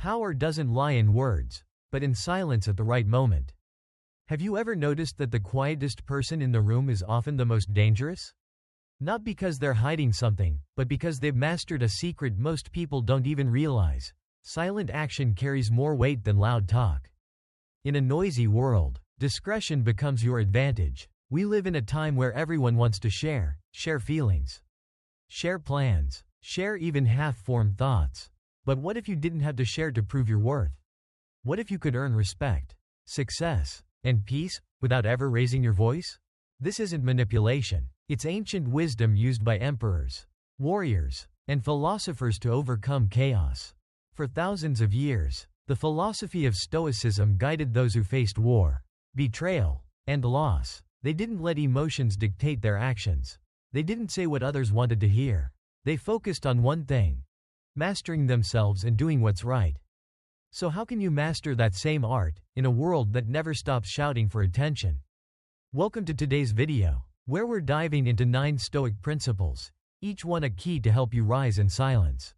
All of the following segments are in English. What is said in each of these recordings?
Power doesn't lie in words, but in silence at the right moment. Have you ever noticed that the quietest person in the room is often the most dangerous? Not because they're hiding something, but because they've mastered a secret most people don't even realize. Silent action carries more weight than loud talk. In a noisy world, discretion becomes your advantage. We live in a time where everyone wants to share feelings, share plans, share even half-formed thoughts. But what if you didn't have to share to prove your worth? What if you could earn respect, success, and peace without ever raising your voice? This isn't manipulation. It's ancient wisdom used by emperors, warriors, and philosophers to overcome chaos. For thousands of years, the philosophy of Stoicism guided those who faced war, betrayal, and loss. They didn't let emotions dictate their actions. They didn't say what others wanted to hear. They focused on one thing: mastering themselves and doing what's right. So how can you master that same art in a world that never stops shouting for attention? Welcome to today's video, where we're diving into 9 Stoic principles, each one a key to help you rise in silence.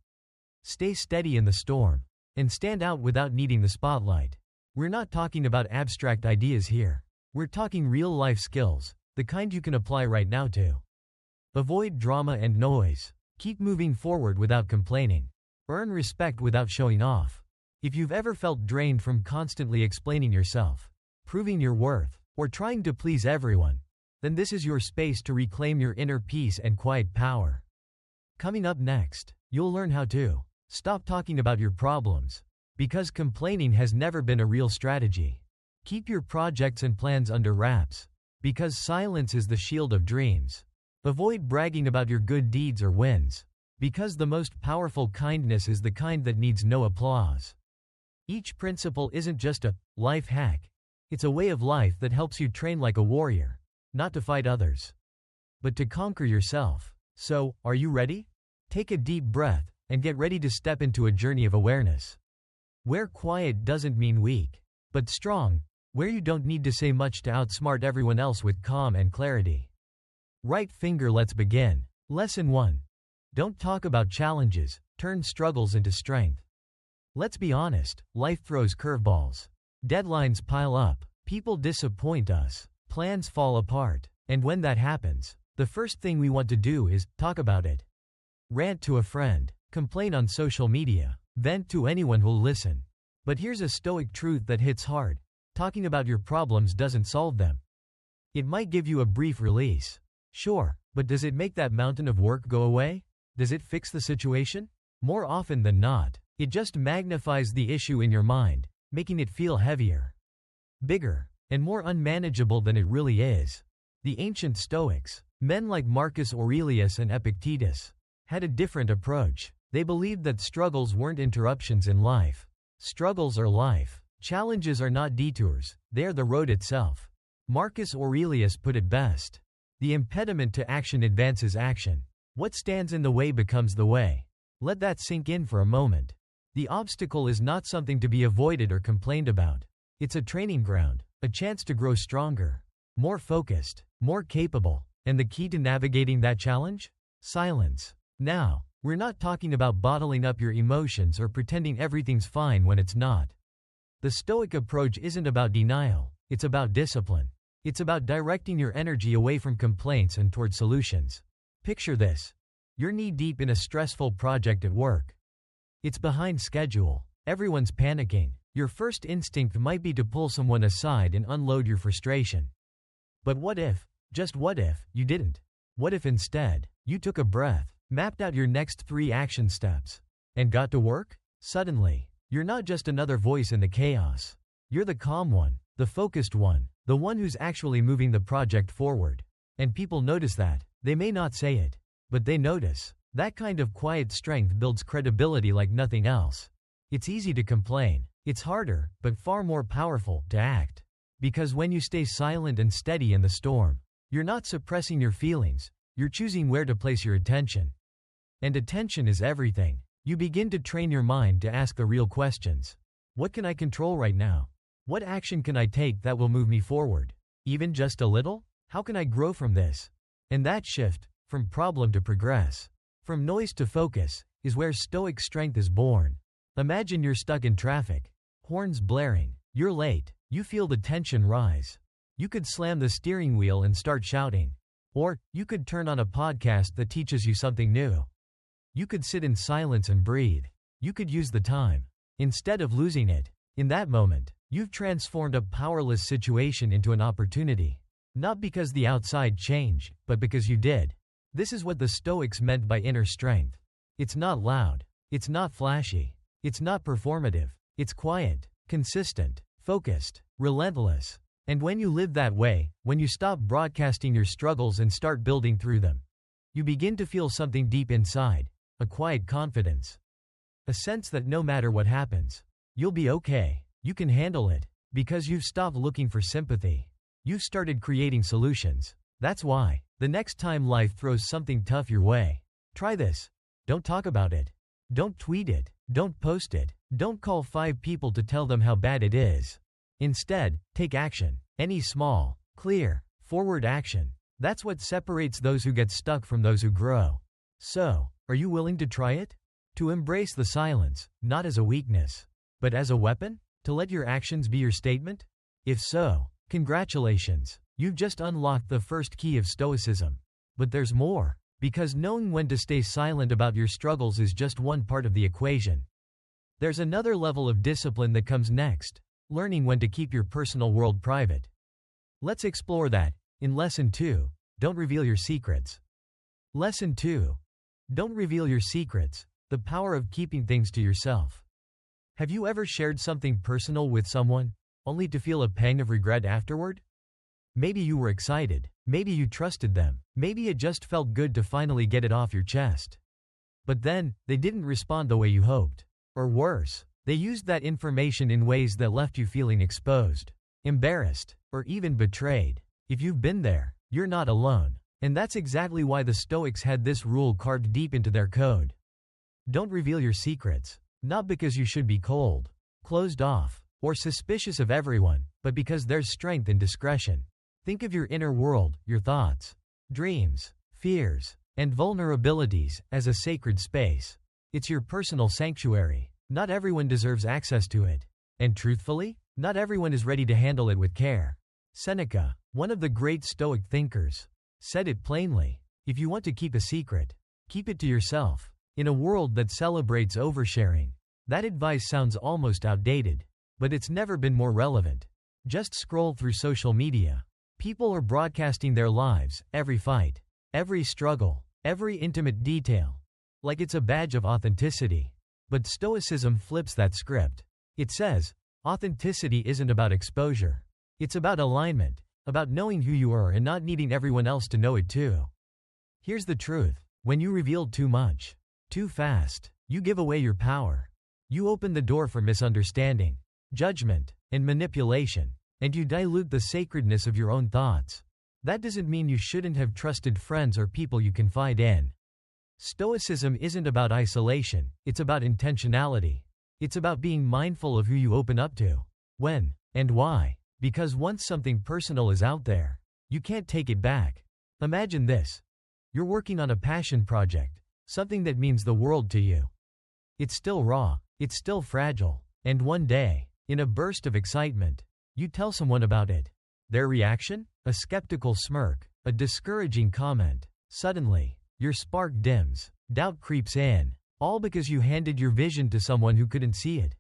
Stay steady in the storm, and stand out without needing the spotlight. We're not talking about abstract ideas here. We're talking real-life skills, the kind you can apply right now too. Avoid drama and noise. Keep moving forward without complaining. Earn respect without showing off. If you've ever felt drained from constantly explaining yourself, proving your worth, or trying to please everyone, then this is your space to reclaim your inner peace and quiet power. Coming up next, you'll learn how to stop talking about your problems, because complaining has never been a real strategy. Keep your projects and plans under wraps, because silence is the shield of dreams. Avoid bragging about your good deeds or wins, because the most powerful kindness is the kind that needs no applause. Each principle isn't just a life hack. It's a way of life that helps you train like a warrior, not to fight others, but to conquer yourself. So, are you ready? Take a deep breath, and get ready to step into a journey of awareness. Where quiet doesn't mean weak, but strong, where you don't need to say much to outsmart everyone else with calm and clarity. Right finger, let's begin. Lesson 1. Don't talk about challenges, turn struggles into strength. Let's be honest, life throws curveballs. Deadlines pile up, people disappoint us, plans fall apart, and when that happens, the first thing we want to do is talk about it. Rant to a friend, complain on social media, vent to anyone who'll listen. But here's a Stoic truth that hits hard: talking about your problems doesn't solve them. It might give you a brief release. Sure, but does it make that mountain of work go away? Does it fix the situation? More often than not, it just magnifies the issue in your mind, making it feel heavier, bigger, and more unmanageable than it really is. The ancient Stoics, men like Marcus Aurelius and Epictetus, had a different approach. They believed that struggles weren't interruptions in life. Struggles are life. Challenges are not detours, they are the road itself. Marcus Aurelius put it best: the impediment to action advances action. What stands in the way becomes the way. Let that sink in for a moment. The obstacle is not something to be avoided or complained about. It's a training ground, a chance to grow stronger, more focused, more capable. And the key to navigating that challenge? Silence. Now, we're not talking about bottling up your emotions or pretending everything's fine when it's not. The Stoic approach isn't about denial, it's about discipline. It's about directing your energy away from complaints and toward solutions. Picture this. You're knee-deep in a stressful project at work. It's behind schedule. Everyone's panicking. Your first instinct might be to pull someone aside and unload your frustration. But what if, just what if, you didn't? What if instead, you took a breath, mapped out your next 3 action steps, and got to work? Suddenly, you're not just another voice in the chaos. You're the calm one, the focused one, the one who's actually moving the project forward. And people notice that. They may not say it, but they notice. That kind of quiet strength builds credibility like nothing else. It's easy to complain. It's harder, but far more powerful, to act. Because when you stay silent and steady in the storm, you're not suppressing your feelings, you're choosing where to place your attention. And attention is everything. You begin to train your mind to ask the real questions. What can I control right now? What action can I take that will move me forward? Even just a little? How can I grow from this? And that shift, from problem to progress, from noise to focus, is where Stoic strength is born. Imagine you're stuck in traffic. Horns blaring. You're late. You feel the tension rise. You could slam the steering wheel and start shouting. Or, you could turn on a podcast that teaches you something new. You could sit in silence and breathe. You could use the time. Instead of losing it, in that moment, you've transformed a powerless situation into an opportunity. Not because the outside changed, but because you did. This is what the Stoics meant by inner strength. It's not loud. It's not flashy. It's not performative. It's quiet, consistent, focused, relentless. And when you live that way, when you stop broadcasting your struggles and start building through them, you begin to feel something deep inside, a quiet confidence. A sense that no matter what happens, you'll be okay. You can handle it, because you've stopped looking for sympathy. You've started creating solutions. That's why, the next time life throws something tough your way, try this. Don't talk about it. Don't tweet it. Don't post it. Don't call 5 people to tell them how bad it is. Instead, take action. Any small, clear, forward action. That's what separates those who get stuck from those who grow. So, are you willing to try it? To embrace the silence, not as a weakness, but as a weapon? To let your actions be your statement? If so, congratulations. You've just unlocked the first key of Stoicism. But there's more, because knowing when to stay silent about your struggles is just one part of the equation. There's another level of discipline that comes next, learning when to keep your personal world private. Let's explore that. In Lesson 2, don't reveal your secrets. Lesson 2. Don't reveal your secrets, the power of keeping things to yourself. Have you ever shared something personal with someone, only to feel a pang of regret afterward? Maybe you were excited, maybe you trusted them, maybe it just felt good to finally get it off your chest. But then, they didn't respond the way you hoped. Or worse, they used that information in ways that left you feeling exposed, embarrassed, or even betrayed. If you've been there, you're not alone. And that's exactly why the Stoics had this rule carved deep into their code. Don't reveal your secrets, not because you should be cold, closed off, or suspicious of everyone, but because there's strength in discretion. Think of your inner world, your thoughts, dreams, fears, and vulnerabilities as a sacred space. It's your personal sanctuary. Not everyone deserves access to it. And truthfully, not everyone is ready to handle it with care. Seneca, one of the great Stoic thinkers, said it plainly. If you want to keep a secret, keep it to yourself. In a world that celebrates oversharing, that advice sounds almost outdated, but it's never been more relevant. Just scroll through social media. People are broadcasting their lives, every fight, every struggle, every intimate detail, like it's a badge of authenticity. But Stoicism flips that script. It says, authenticity isn't about exposure. It's about alignment, about knowing who you are and not needing everyone else to know it too. Here's the truth. When you reveal too much, too fast, you give away your power. You open the door for misunderstanding, judgment, and manipulation, and you dilute the sacredness of your own thoughts. That doesn't mean you shouldn't have trusted friends or people you confide in. Stoicism isn't about isolation, it's about intentionality. It's about being mindful of who you open up to, when, and why. Because once something personal is out there, you can't take it back. Imagine this. You're working on a passion project, something that means the world to you. It's still raw, it's still fragile, and one day, in a burst of excitement, you tell someone about it. Their reaction? A skeptical smirk, a discouraging comment. Suddenly, your spark dims, doubt creeps in, all because you handed your vision to someone who couldn't see it.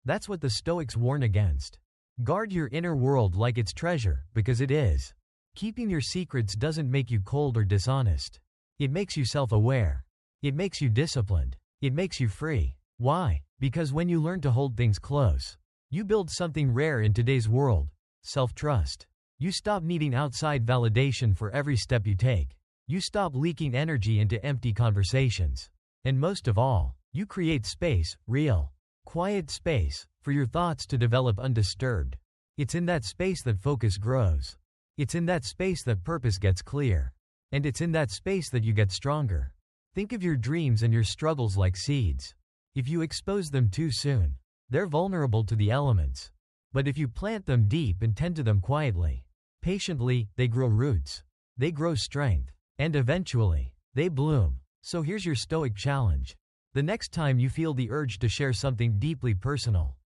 That's what the Stoics warn against. Guard your inner world like it's treasure, because it is. Keeping your secrets doesn't make you cold or dishonest. It makes you self-aware. It makes you disciplined. It makes you free. Why? Because when you learn to hold things close, you build something rare in today's world: self-trust. You stop needing outside validation for every step you take. You stop leaking energy into empty conversations. And most of all, you create space, real, quiet space, for your thoughts to develop undisturbed. It's in that space that focus grows. It's in that space that purpose gets clear. And it's in that space that you get stronger. Think of your dreams and your struggles like seeds. If you expose them too soon, they're vulnerable to the elements. But if you plant them deep and tend to them quietly, patiently, they grow roots. They grow strength. And eventually, they bloom. So here's your Stoic challenge. The next time you feel the urge to share something deeply personal,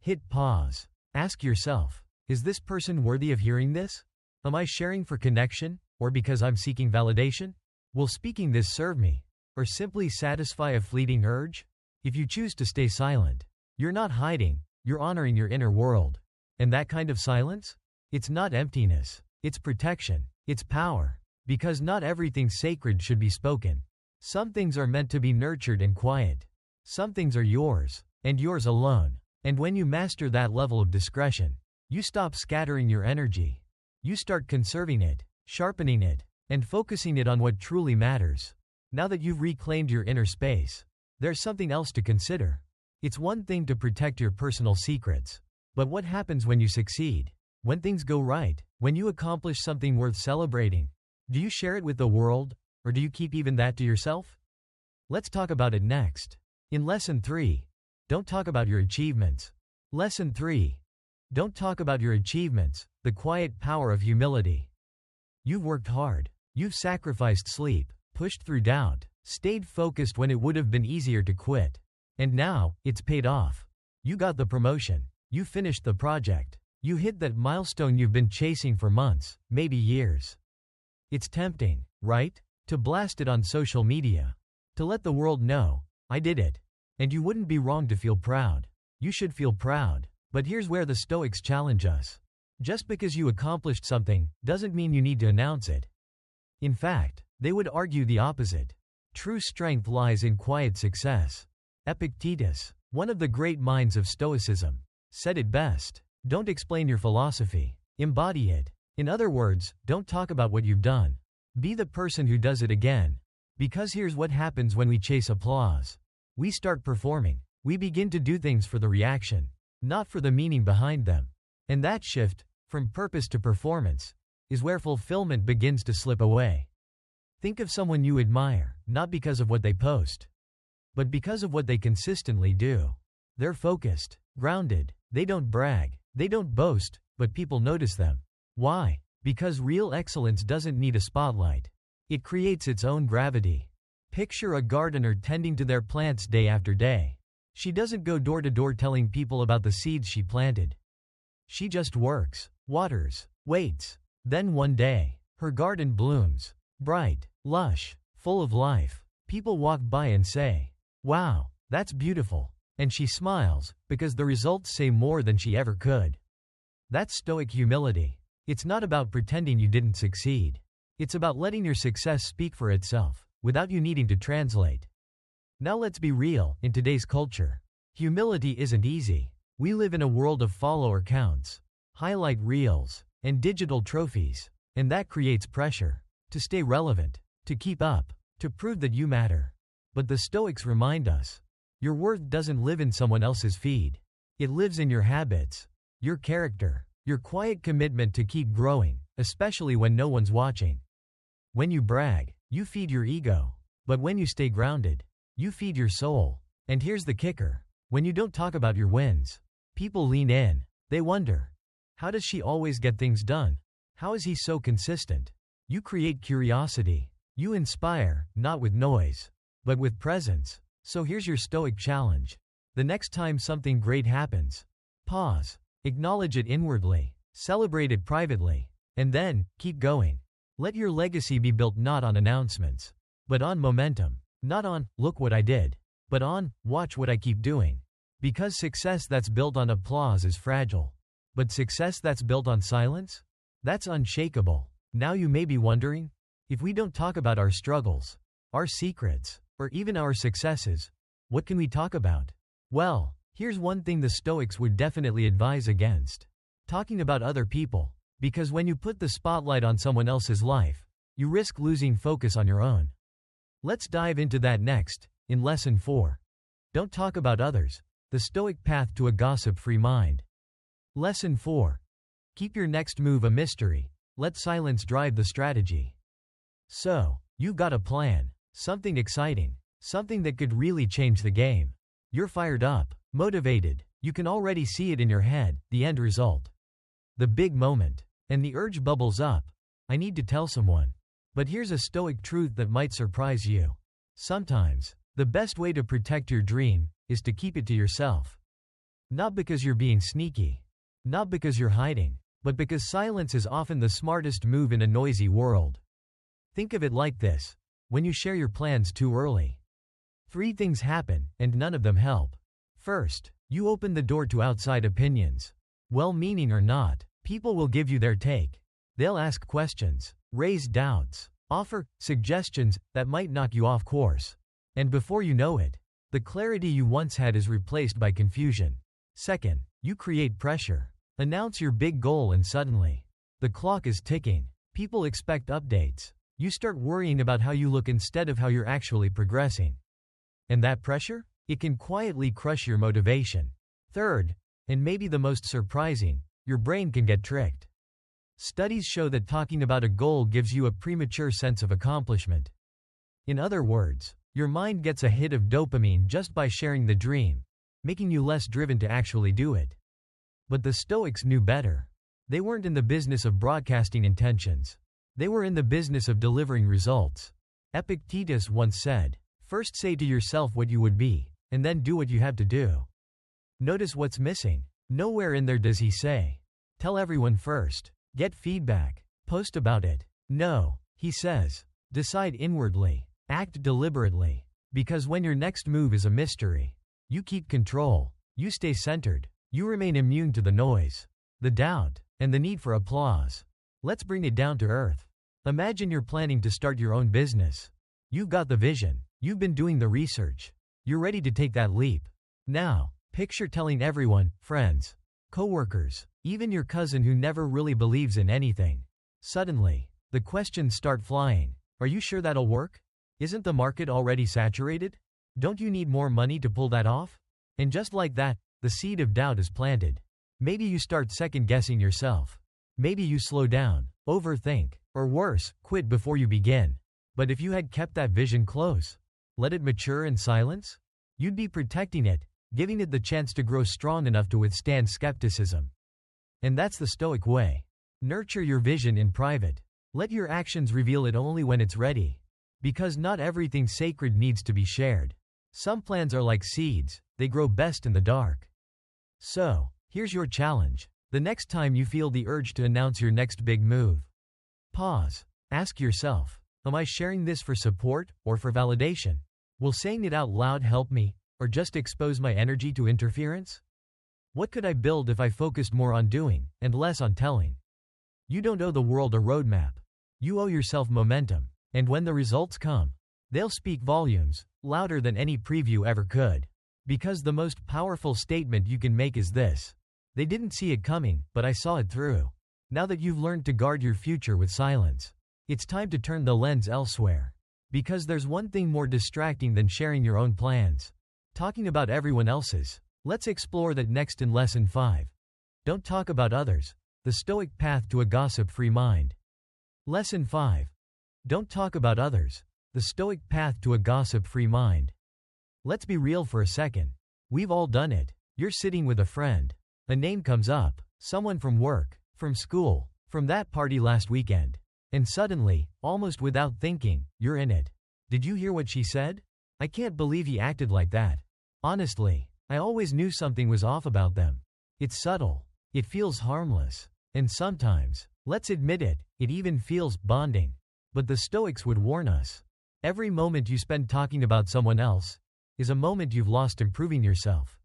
hit pause. Ask yourself, is this person worthy of hearing this? Am I sharing for connection, or because I'm seeking validation? Will speaking this serve me, or simply satisfy a fleeting urge? If you choose to stay silent, you're not hiding, you're honoring your inner world. And that kind of silence? It's not emptiness, it's protection, it's power. Because not everything sacred should be spoken. Some things are meant to be nurtured and quiet. Some things are yours, and yours alone. And when you master that level of discretion, you stop scattering your energy. You start conserving it, sharpening it, and focusing it on what truly matters. Now that you've reclaimed your inner space, there's something else to consider. It's one thing to protect your personal secrets. But what happens when you succeed? When things go right? When you accomplish something worth celebrating? Do you share it with the world, or do you keep even that to yourself? Let's talk about it next. In Lesson 3, don't talk about your achievements. Lesson 3. Don't talk about your achievements, the quiet power of humility. You've worked hard. You've sacrificed sleep, pushed through doubt, stayed focused when it would have been easier to quit. And now, it's paid off. You got the promotion. You finished the project. You hit that milestone you've been chasing for months, maybe years. It's tempting, right? To blast it on social media. To let the world know, I did it. And you wouldn't be wrong to feel proud. You should feel proud. But here's where the Stoics challenge us. Just because you accomplished something, doesn't mean you need to announce it. In fact, they would argue the opposite. True strength lies in quiet success. Epictetus, one of the great minds of Stoicism, said it best. Don't explain your philosophy. Embody it. In other words, don't talk about what you've done. Be the person who does it again. Because here's what happens when we chase applause. We start performing. We begin to do things for the reaction, not for the meaning behind them. And that shift, from purpose to performance, is where fulfillment begins to slip away. Think of someone you admire, not because of what they post, but because of what they consistently do. They're focused, grounded, they don't brag, they don't boast, but people notice them. Why? Because real excellence doesn't need a spotlight. It creates its own gravity. Picture a gardener tending to their plants day after day. She doesn't go door to door telling people about the seeds she planted. She just works, waters, waits. Then one day, her garden blooms. Bright, lush, full of life. People walk by and say, "Wow, that's beautiful." And she smiles, because the results say more than she ever could. That's Stoic humility. It's not about pretending you didn't succeed. It's about letting your success speak for itself, without you needing to translate. Now let's be real, in today's culture, humility isn't easy. We live in a world of follower counts, highlight reels, and digital trophies, and that creates pressure to stay relevant, to keep up, to prove that you matter. But the Stoics remind us, your worth doesn't live in someone else's feed. It lives in your habits, your character, your quiet commitment to keep growing, especially when no one's watching. When you brag, you feed your ego. But when you stay grounded, you feed your soul. And here's the kicker. When you don't talk about your wins, people lean in. They wonder, how does she always get things done? How is he so consistent? You create curiosity. You inspire, not with noise, but with presence. So here's your Stoic challenge. The next time something great happens, pause, acknowledge it inwardly, celebrate it privately, and then, keep going. Let your legacy be built not on announcements, but on momentum. Not on, look what I did, but on, watch what I keep doing. Because success that's built on applause is fragile. But success that's built on silence? That's unshakable. Now you may be wondering, if we don't talk about our struggles, our secrets, or even our successes, what can we talk about? Well, here's one thing the Stoics would definitely advise against. Talking about other people. Because when you put the spotlight on someone else's life, you risk losing focus on your own. Let's dive into that next, in Lesson 4. Don't talk about others. The Stoic path to a gossip-free mind. Lesson 4. Keep your next move a mystery. Let silence drive the strategy. So, you've got a plan. Something exciting. Something that could really change the game. You're fired up, motivated. You can already see it in your head, the end result. The big moment. And the urge bubbles up. I need to tell someone. But here's a Stoic truth that might surprise you. Sometimes, The best way to protect your dream is to keep it to yourself. Not because you're being sneaky, not because you're hiding, but because silence is often the smartest move in a noisy world. Think of it like this: when you share your plans too early, 3 things happen, and none of them help. First, you open the door to outside opinions. Well-meaning or not, people will give you their take. They'll ask questions, raise doubts, offer suggestions that might knock you off course. And before you know it, the clarity you once had is replaced by confusion. Second, you create pressure. Announce your big goal and suddenly, the clock is ticking. People expect updates. You start worrying about how you look instead of how you're actually progressing. And that pressure? It can quietly crush your motivation. Third, and maybe the most surprising, your brain can get tricked. Studies show that talking about a goal gives you a premature sense of accomplishment. In other words, your mind gets a hit of dopamine just by sharing the dream, making you less driven to actually do it. But the Stoics knew better. They weren't in the business of broadcasting intentions. They were in the business of delivering results. Epictetus once said, "First say to yourself what you would be, and then do what you have to do." Notice what's missing. Nowhere in there does he say, "Tell everyone first, get feedback, post about it." No, he says, "Decide inwardly, act deliberately, because when your next move is a mystery, you keep control, you stay centered, you remain immune to the noise, the doubt, and the need for applause." Let's bring it down to earth. Imagine you're planning to start your own business. You've got the vision, you've been doing the research, you're ready to take that leap. Now, picture telling everyone, friends, coworkers, even your cousin who never really believes in anything. Suddenly, the questions start flying. Are you sure that'll work? Isn't the market already saturated? Don't you need more money to pull that off? And just like that, the seed of doubt is planted. Maybe you start second-guessing yourself. Maybe you slow down, overthink, or worse, quit before you begin. But if you had kept that vision close, let it mature in silence, you'd be protecting it, giving it the chance to grow strong enough to withstand skepticism. And that's the Stoic way. Nurture your vision in private. Let your actions reveal it only when it's ready. Because not everything sacred needs to be shared. Some plans are like seeds, they grow best in the dark. So, here's your challenge. The next time you feel the urge to announce your next big move, pause. Ask yourself, am I sharing this for support or for validation? Will saying it out loud help me, or just expose my energy to interference? What could I build if I focused more on doing, and less on telling? You don't owe the world a roadmap. You owe yourself momentum, and when the results come, they'll speak volumes, louder than any preview ever could. Because the most powerful statement you can make is this: they didn't see it coming, but I saw it through. Now that you've learned to guard your future with silence, it's time to turn the lens elsewhere. Because there's one thing more distracting than sharing your own plans: talking about everyone else's. Let's explore that next in Lesson 5. Don't talk about others. The Stoic Path to a Gossip-Free Mind. Lesson 5. Don't talk about others. The Stoic Path to a Gossip-Free Mind. Let's be real for a second. We've all done it. You're sitting with a friend. A name comes up. Someone from work, from school, from that party last weekend. And suddenly, almost without thinking, you're in it. Did you hear what she said? I can't believe he acted like that. Honestly, I always knew something was off about them. It's subtle. It feels harmless. And sometimes, let's admit it, it even feels bonding. But the Stoics would warn us. Every moment you spend talking about someone else is a moment you've lost improving yourself.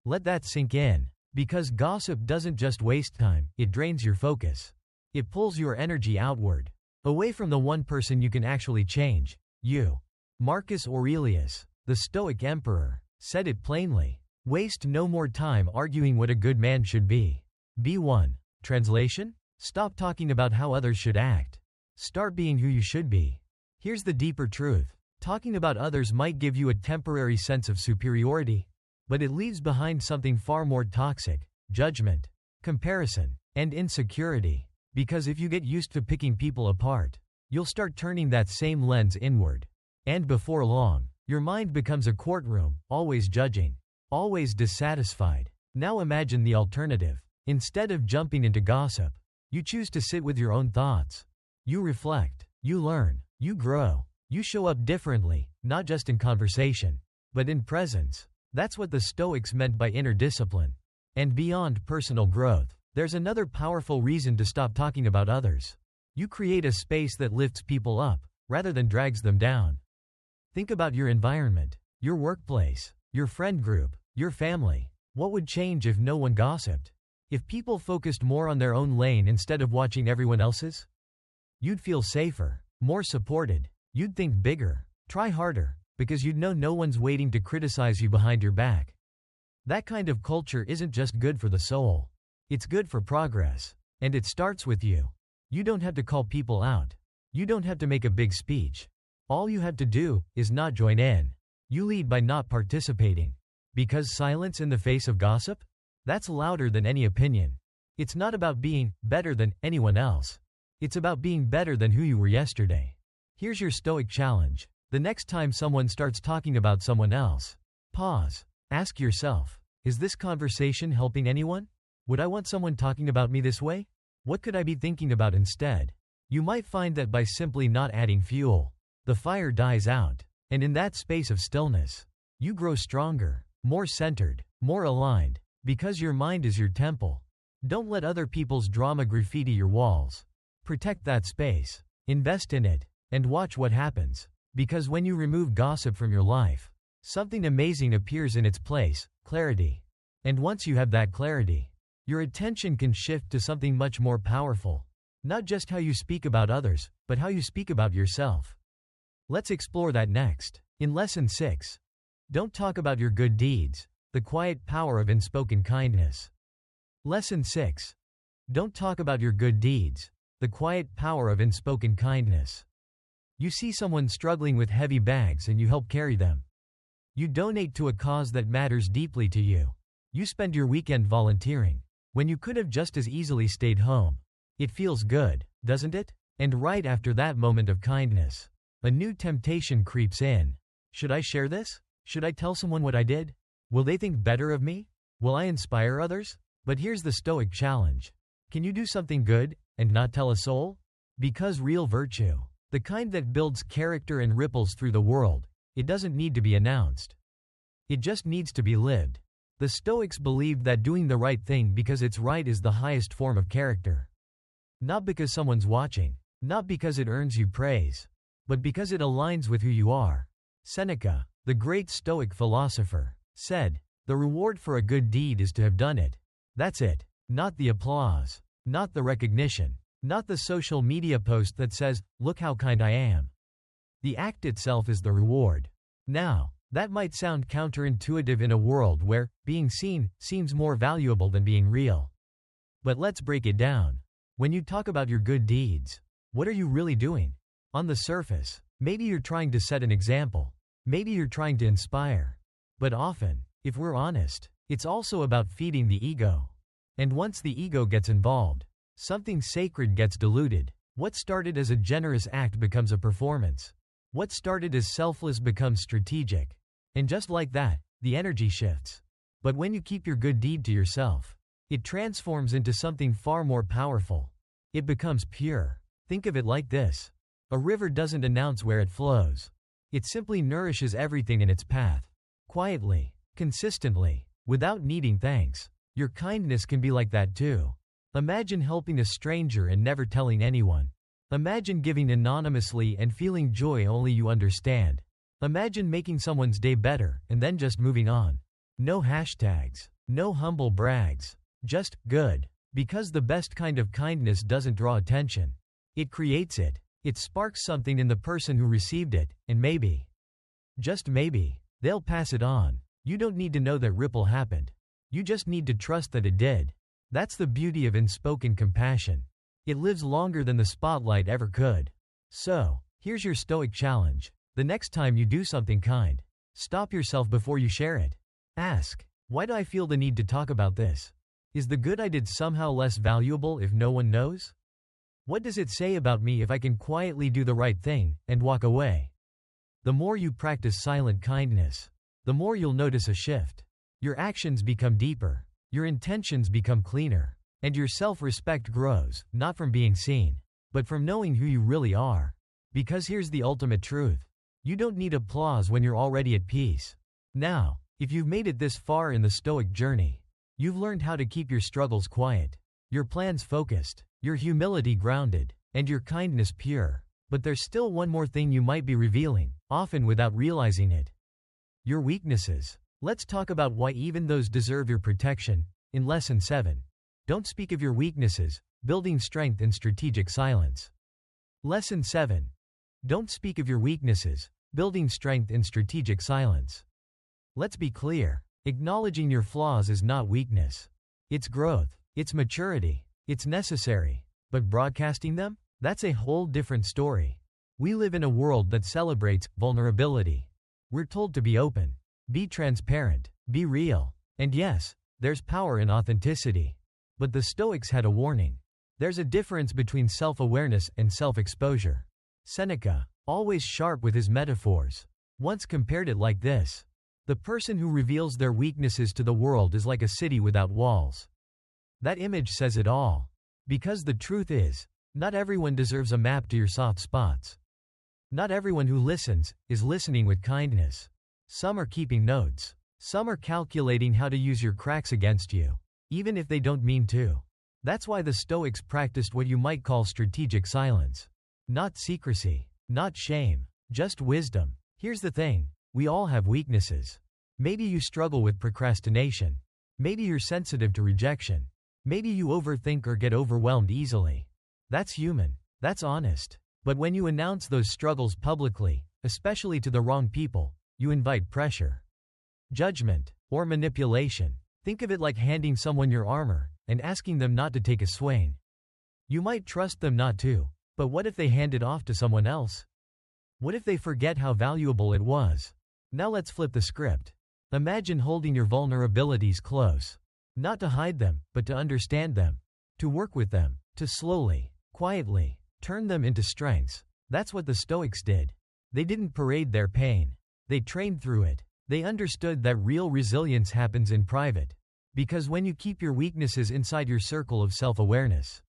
Let that sink in. Because gossip doesn't just waste time, it drains your focus. It pulls your energy outward, away from the one person you can actually change, you. Marcus Aurelius, the Stoic emperor, said it plainly. Waste no more time arguing what a good man should be. Be one. Translation? Stop talking about how others should act. Start being who you should be. Here's the deeper truth. Talking about others might give you a temporary sense of superiority, but it leaves behind something far more toxic: judgment, comparison, and insecurity. Because if you get used to picking people apart, you'll start turning that same lens inward. And before long, your mind becomes a courtroom, always judging, always dissatisfied. Now imagine the alternative. Instead of jumping into gossip, you choose to sit with your own thoughts. You reflect, you learn, you grow. You show up differently, not just in conversation, but in presence. That's what the Stoics meant by inner discipline. And beyond personal growth, there's another powerful reason to stop talking about others. You create a space that lifts people up, rather than drags them down. Think about your environment, your workplace, your friend group, your family. What would change if no one gossiped? If people focused more on their own lane instead of watching everyone else's? You'd feel safer, more supported. You'd think bigger, try harder, because you'd know no one's waiting to criticize you behind your back. That kind of culture isn't just good for the soul. It's good for progress. And it starts with you. You don't have to call people out. You don't have to make a big speech. All you have to do is not join in. You lead by not participating. Because silence in the face of gossip? That's louder than any opinion. It's not about being better than anyone else. It's about being better than who you were yesterday. Here's your Stoic challenge. The next time someone starts talking about someone else, pause. Ask yourself, is this conversation helping anyone? Would I want someone talking about me this way? What could I be thinking about instead? You might find that by simply not adding fuel, the fire dies out, and in that space of stillness, you grow stronger, more centered, more aligned, because your mind is your temple. Don't let other people's drama graffiti your walls. Protect that space, invest in it, and watch what happens. Because when you remove gossip from your life, something amazing appears in its place, clarity. And once you have that clarity, your attention can shift to something much more powerful. Not just how you speak about others, but how you speak about yourself. Let's explore that next. In Lesson 6. Don't talk about your good deeds, the quiet power of unspoken kindness. Lesson 6. Don't talk about your good deeds, the quiet power of unspoken kindness. You see someone struggling with heavy bags and you help carry them. You donate to a cause that matters deeply to you. You spend your weekend volunteering, when you could have just as easily stayed home. It feels good, doesn't it? And right after that moment of kindness, a new temptation creeps in. Should I share this? Should I tell someone what I did? Will they think better of me? Will I inspire others? But here's the Stoic challenge. Can you do something good and not tell a soul? Because real virtue, the kind that builds character and ripples through the world, it doesn't need to be announced. It just needs to be lived. The Stoics believed that doing the right thing because it's right is the highest form of character. Not because someone's watching, not because it earns you praise, but because it aligns with who you are. Seneca, the great Stoic philosopher, said, "The reward for a good deed is to have done it." That's it. Not the applause, not the recognition, not the social media post that says, "Look how kind I am." The act itself is the reward. Now, that might sound counterintuitive in a world where being seen seems more valuable than being real. But let's break it down. When you talk about your good deeds, what are you really doing? On the surface, maybe you're trying to set an example. Maybe you're trying to inspire. But often, if we're honest, it's also about feeding the ego. And once the ego gets involved, something sacred gets diluted. What started as a generous act becomes a performance. What started as selfless becomes strategic. And just like that, the energy shifts. But when you keep your good deed to yourself, it transforms into something far more powerful. It becomes pure. Think of it like this. A river doesn't announce where it flows. It simply nourishes everything in its path. Quietly, consistently, without needing thanks. Your kindness can be like that too. Imagine helping a stranger and never telling anyone. Imagine giving anonymously and feeling joy only you understand. Imagine making someone's day better and then just moving on. No hashtags, no humble brags. Just good. Because the best kind of kindness doesn't draw attention. It creates it. It sparks something in the person who received it, and maybe, just maybe, they'll pass it on. You don't need to know that ripple happened. You just need to trust that it did. That's the beauty of unspoken compassion. It lives longer than the spotlight ever could. So, here's your Stoic challenge. The next time you do something kind, stop yourself before you share it. Ask, why do I feel the need to talk about this? Is the good I did somehow less valuable if no one knows? What does it say about me if I can quietly do the right thing and walk away? The more you practice silent kindness, the more you'll notice a shift. Your actions become deeper, your intentions become cleaner, and your self-respect grows, not from being seen, but from knowing who you really are. Because here's the ultimate truth. You don't need applause when you're already at peace. Now, if you've made it this far in the Stoic journey, you've learned how to keep your struggles quiet, your plans focused, your humility grounded, and your kindness pure. But there's still one more thing you might be revealing, often without realizing it. Your weaknesses. Let's talk about why even those deserve your protection. In Lesson 7. Don't speak of your weaknesses, building strength in strategic silence. Lesson 7. Don't speak of your weaknesses, building strength in strategic silence. Let's be clear. Acknowledging your flaws is not weakness. It's growth. It's maturity. It's necessary. But broadcasting them? That's a whole different story. We live in a world that celebrates vulnerability. We're told to be open, be transparent, be real. And yes, there's power in authenticity. But the Stoics had a warning. There's a difference between self-awareness and self-exposure. Seneca, always sharp with his metaphors, once compared it like this. The person who reveals their weaknesses to the world is like a city without walls. That image says it all. Because the truth is, not everyone deserves a map to your soft spots. Not everyone who listens is listening with kindness. Some are keeping notes. Some are calculating how to use your cracks against you, even if they don't mean to. That's why the Stoics practiced what you might call strategic silence. Not secrecy, not shame, just wisdom. Here's the thing, we all have weaknesses. Maybe you struggle with procrastination. Maybe you're sensitive to rejection. Maybe you overthink or get overwhelmed easily. That's human. That's honest. But when you announce those struggles publicly, especially to the wrong people, you invite pressure, judgment, or manipulation. Think of it like handing someone your armor and asking them not to take a swing. You might trust them not to, but what if they hand it off to someone else? What if they forget how valuable it was? Now let's flip the script. Imagine holding your vulnerabilities close. Not to hide them, but to understand them. To work with them. To slowly, quietly, turn them into strengths. That's what the Stoics did. They didn't parade their pain. They trained through it. They understood that real resilience happens in private. Because when you keep your weaknesses inside your circle of self-awareness,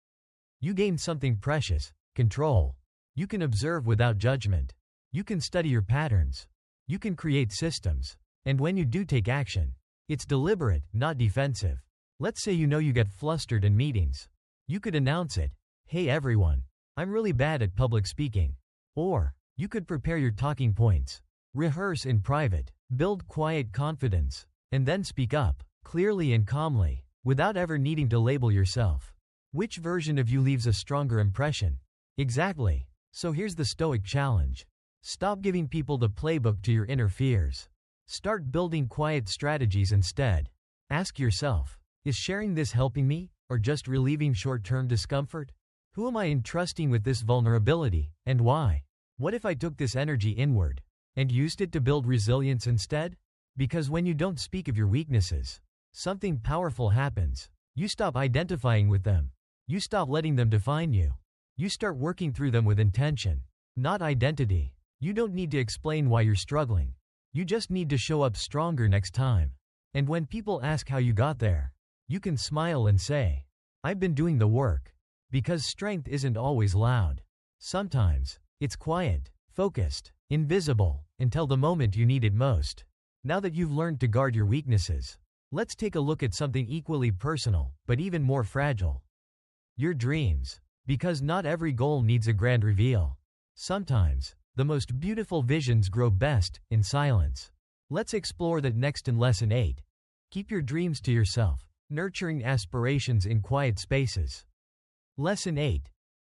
you gain something precious, control. You can observe without judgment. You can study your patterns. You can create systems. And when you do take action, it's deliberate, not defensive. Let's say you know you get flustered in meetings. You could announce it. Hey everyone, I'm really bad at public speaking. Or, you could prepare your talking points. Rehearse in private. Build quiet confidence. And then speak up, clearly and calmly, without ever needing to label yourself. Which version of you leaves a stronger impression? Exactly. So here's the Stoic challenge. Stop giving people the playbook to your inner fears. Start building quiet strategies instead. Ask yourself, is sharing this helping me, or just relieving short-term discomfort? Who am I entrusting with this vulnerability, and why? What if I took this energy inward and used it to build resilience instead? Because when you don't speak of your weaknesses, something powerful happens. You stop identifying with them. You stop letting them define you. You start working through them with intention, not identity. You don't need to explain why you're struggling. You just need to show up stronger next time. And when people ask how you got there, you can smile and say, I've been doing the work. Because strength isn't always loud. Sometimes, it's quiet, focused, invisible, until the moment you need it most. Now that you've learned to guard your weaknesses, let's take a look at something equally personal, but even more fragile. Your dreams. Because not every goal needs a grand reveal. Sometimes, the most beautiful visions grow best in silence. Let's explore that next in Lesson 8. Keep your dreams to yourself. Nurturing aspirations in quiet spaces. Lesson 8.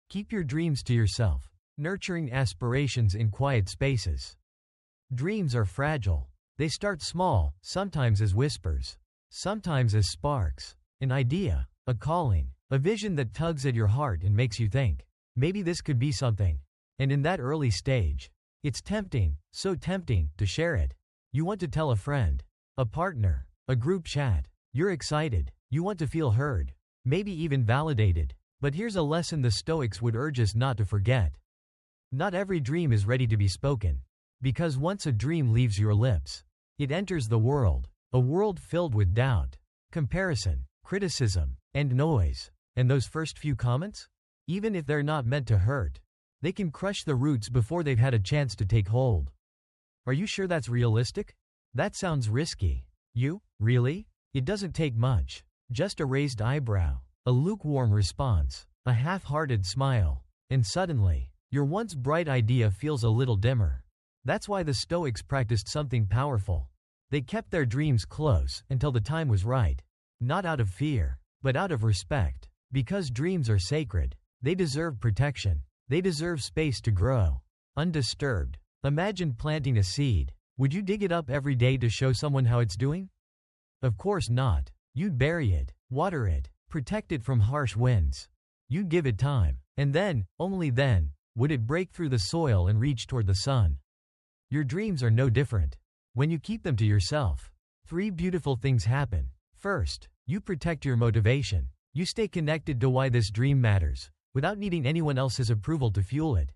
Keep your dreams to yourself. Nurturing aspirations in quiet spaces. Dreams are fragile. They start small, sometimes as whispers, sometimes as sparks. An idea, a calling, a vision that tugs at your heart and makes you think, maybe this could be something. And in that early stage, it's tempting, so tempting, to share it. You want to tell a friend, a partner, a group chat. You're excited. You want to feel heard, maybe even validated. But here's a lesson the Stoics would urge us not to forget. Not every dream is ready to be spoken. Because once a dream leaves your lips, it enters the world, a world filled with doubt, comparison, criticism, and noise. And those first few comments? Even if they're not meant to hurt, They can crush the roots before they've had a chance to take hold. Are you sure that's realistic? That sounds risky. You? Really? It doesn't take much. Just a raised eyebrow, a lukewarm response, a half-hearted smile, and suddenly, your once bright idea feels a little dimmer. That's why the Stoics practiced something powerful. They kept their dreams close until the time was right. Not out of fear, but out of respect. Because dreams are sacred. They deserve protection. They deserve space to grow. Undisturbed. Imagine planting a seed. Would you dig it up every day to show someone how it's doing? Of course not. You'd bury it, water it, protect it from harsh winds. You'd give it time, and then, only then, would it break through the soil and reach toward the sun. Your dreams are no different. When you keep them to yourself, 3 beautiful things happen. First, you protect your motivation. You stay connected to why this dream matters, without needing anyone else's approval to fuel it.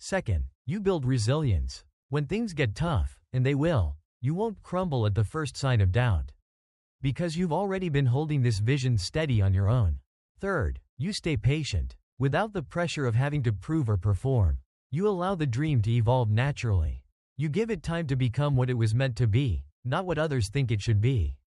Second, you build resilience. When things get tough, and they will, you won't crumble at the first sign of doubt. Because you've already been holding this vision steady on your own. Third, you stay patient. Without the pressure of having to prove or perform, you allow the dream to evolve naturally. You give it time to become what it was meant to be, not what others think it should be.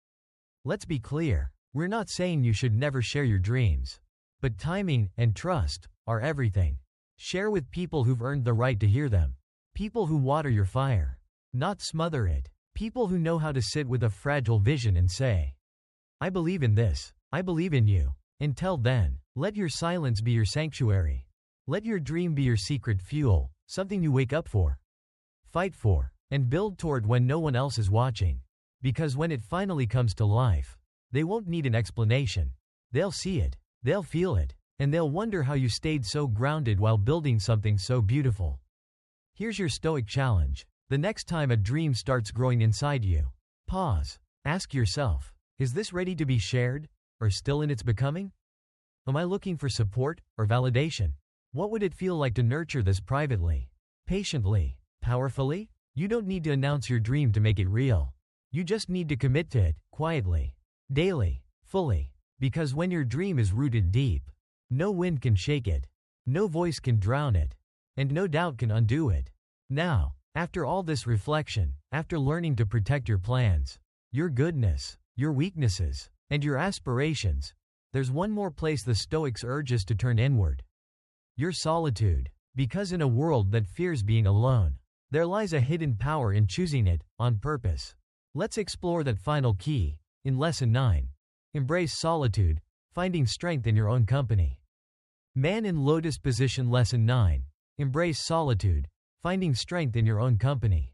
Let's be clear, we're not saying you should never share your dreams. But timing and trust are everything. Share with people who've earned the right to hear them. People who water your fire, not smother it. People who know how to sit with a fragile vision and say, I believe in this, I believe in you. Until then, let your silence be your sanctuary. Let your dream be your secret fuel, something you wake up for, fight for, and build toward when no one else is watching. Because when it finally comes to life, they won't need an explanation. They'll see it, they'll feel it, and they'll wonder how you stayed so grounded while building something so beautiful. Here's your Stoic challenge. The next time a dream starts growing inside you, pause. Ask yourself, is this ready to be shared, or still in its becoming? Am I looking for support, or validation? What would it feel like to nurture this privately, patiently, powerfully? You don't need to announce your dream to make it real. You just need to commit to it, quietly, daily, fully. Because when your dream is rooted deep, no wind can shake it, no voice can drown it, and no doubt can undo it. Now, after all this reflection, after learning to protect your plans, your goodness, your weaknesses, and your aspirations, there's one more place the Stoics urge us to turn inward. Your solitude. Because in a world that fears being alone, there lies a hidden power in choosing it, on purpose. Let's explore that final key, in Lesson 9. Embrace solitude, finding strength in your own company. Man in lotus position. Lesson 9. Embrace solitude, finding strength in your own company.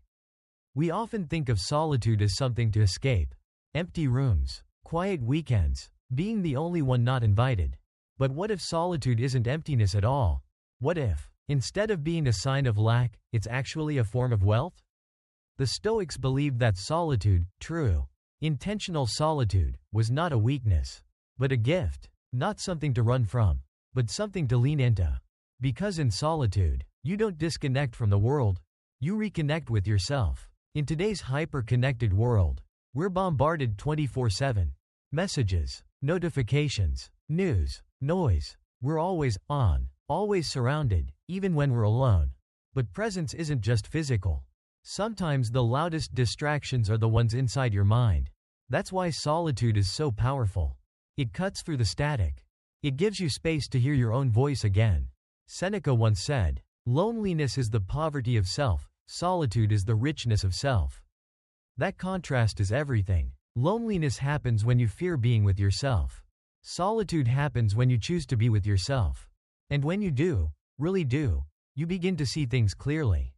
We often think of solitude as something to escape. Empty rooms, quiet weekends, being the only one not invited. But what if solitude isn't emptiness at all? What if, instead of being a sign of lack, it's actually a form of wealth? The Stoics believed that solitude, true, intentional solitude, was not a weakness, but a gift, not something to run from, but something to lean into. Because in solitude, you don't disconnect from the world, you reconnect with yourself. In today's hyper-connected world, we're bombarded 24/7. Messages, notifications, news, noise. We're always on, always surrounded, even when we're alone. But presence isn't just physical. Sometimes the loudest distractions are the ones inside your mind. That's why solitude is so powerful. It cuts through the static. It gives you space to hear your own voice again. Seneca once said, "Loneliness is the poverty of self, solitude is the richness of self." That contrast is everything. Loneliness happens when you fear being with yourself. Solitude happens when you choose to be with yourself. And when you do, really do, you begin to see things clearly.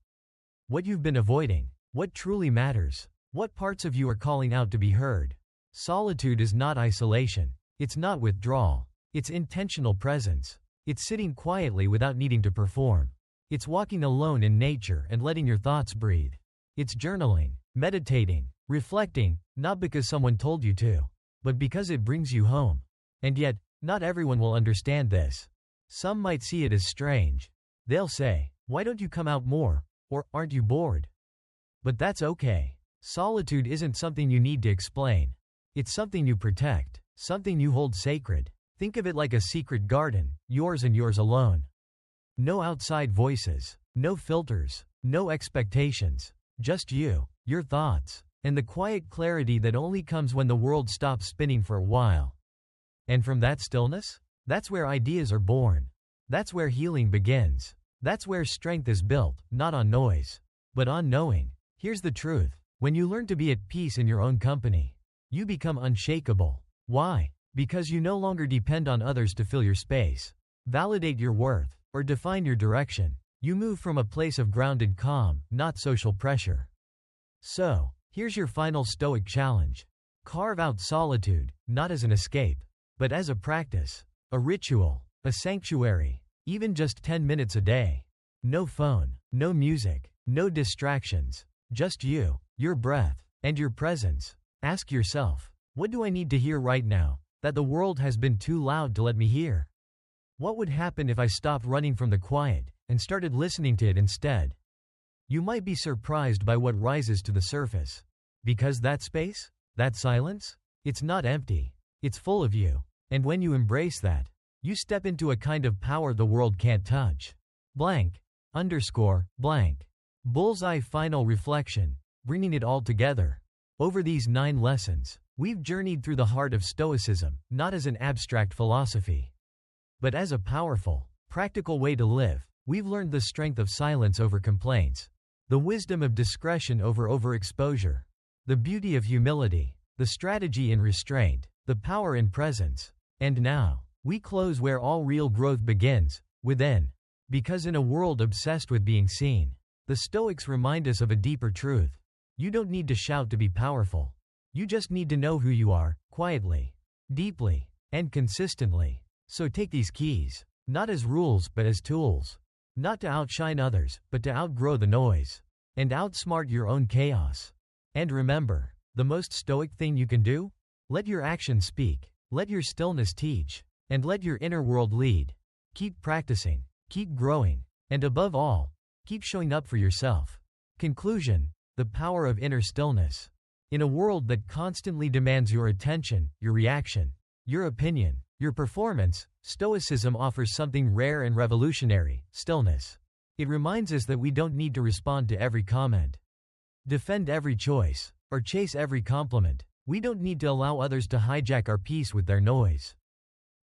What you've been avoiding, what truly matters, what parts of you are calling out to be heard. Solitude is not isolation. It's not withdrawal. It's intentional presence. It's sitting quietly without needing to perform. It's walking alone in nature and letting your thoughts breathe. It's journaling, meditating, reflecting, not because someone told you to, but because it brings you home. And yet, not everyone will understand this. Some might see it as strange. They'll say, "Why don't you come out more?" Or, "Aren't you bored?" But that's okay. Solitude isn't something you need to explain. It's something you protect, something you hold sacred. Think of it like a secret garden, yours and yours alone. No outside voices, no filters, no expectations. Just you, your thoughts, and the quiet clarity that only comes when the world stops spinning for a while. And from that stillness, that's where ideas are born. That's where healing begins. That's where strength is built, not on noise, but on knowing. Here's the truth. When you learn to be at peace in your own company, you become unshakable. Why? Because you no longer depend on others to fill your space, validate your worth, or define your direction. You move from a place of grounded calm, not social pressure. So, here's your final Stoic challenge. Carve out solitude, not as an escape, but as a practice, a ritual, a sanctuary, even just 10 minutes a day. No phone, no music, no distractions, just you, your breath, and your presence. Ask yourself, what do I need to hear right now, that the world has been too loud to let me hear? What would happen if I stopped running from the quiet and started listening to it instead? You might be surprised by what rises to the surface. Because that space, that silence, it's not empty. It's full of you. And when you embrace that, you step into a kind of power the world can't touch. Blank. Blank. Bullseye final reflection, bringing it all together. Over these 9 lessons, we've journeyed through the heart of Stoicism, not as an abstract philosophy, but as a powerful, practical way to live. We've learned the strength of silence over complaints, the wisdom of discretion over overexposure, the beauty of humility, the strategy in restraint, the power in presence. And now, we close where all real growth begins, within. Because in a world obsessed with being seen, the Stoics remind us of a deeper truth. You don't need to shout to be powerful. You just need to know who you are, quietly, deeply, and consistently. So take these keys, not as rules but as tools. Not to outshine others, but to outgrow the noise. And outsmart your own chaos. And remember, the most Stoic thing you can do? Let your actions speak, let your stillness teach, and let your inner world lead. Keep practicing, keep growing, and above all, keep showing up for yourself. Conclusion: the power of inner stillness. In a world that constantly demands your attention, your reaction, your opinion, your performance, Stoicism offers something rare and revolutionary: stillness. It reminds us that we don't need to respond to every comment, defend every choice, or chase every compliment. We don't need to allow others to hijack our peace with their noise.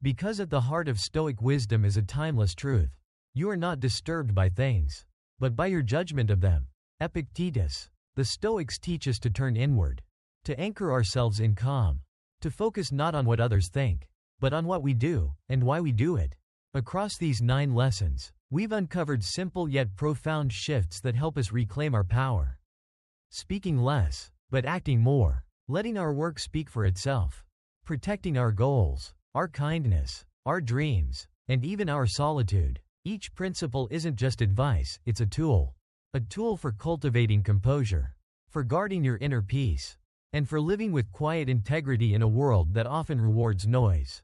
Because at the heart of Stoic wisdom is a timeless truth. You are not disturbed by things, but by your judgment of them. Epictetus. The Stoics teach us to turn inward, to anchor ourselves in calm, to focus not on what others think, but on what we do, and why we do it. Across these 9 lessons, we've uncovered simple yet profound shifts that help us reclaim our power. Speaking less, but acting more. Letting our work speak for itself. Protecting our goals, our kindness, our dreams, and even our solitude. Each principle isn't just advice, it's a tool. A tool for cultivating composure, for guarding your inner peace, and for living with quiet integrity in a world that often rewards noise.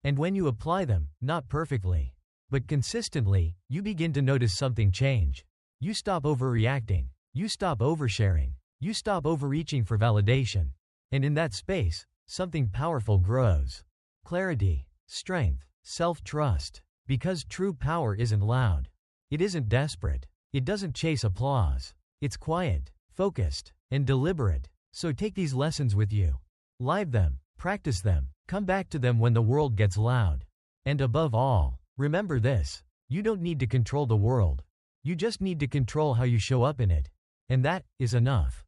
And when you apply them, not perfectly, but consistently, you begin to notice something change. You stop overreacting, you stop oversharing, you stop overreaching for validation. And in that space, something powerful grows. Clarity, strength, self-trust. Because true power isn't loud. It isn't desperate. It doesn't chase applause. It's quiet, focused, and deliberate. So take these lessons with you. Live them, practice them, come back to them when the world gets loud. And above all, remember this: you don't need to control the world. You just need to control how you show up in it. And that is enough.